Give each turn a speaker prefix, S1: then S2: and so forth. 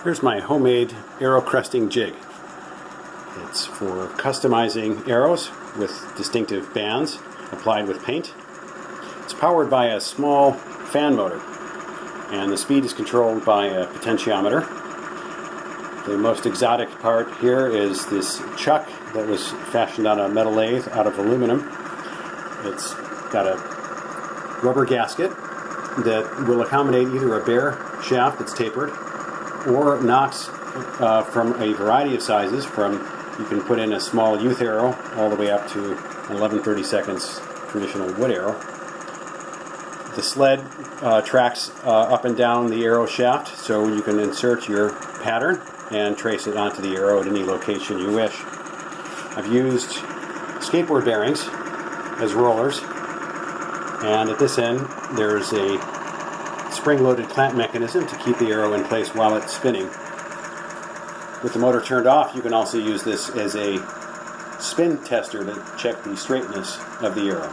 S1: Here's my homemade arrow cresting jig. It's for customizing arrows with distinctive bands applied with paint. It's powered by a small fan motor, and the speed is controlled by a potentiometer. The most exotic part here is this chuck that was fashioned on a metal lathe out of aluminum. It's got a rubber gasket that will accommodate either a bare shaft that's tapered or nocks from a variety of sizes. You can put in a small youth arrow all the way up to an 11/32 traditional wood arrow. The sled tracks up and down the arrow shaft, so you can insert your pattern and trace it onto the arrow at any location you wish. I've used skateboard bearings as rollers, and at this end there's a spring-loaded clamp mechanism to keep the arrow in place while it's spinning. With the motor turned off, you can also use this as a spin tester to check the straightness of the arrow.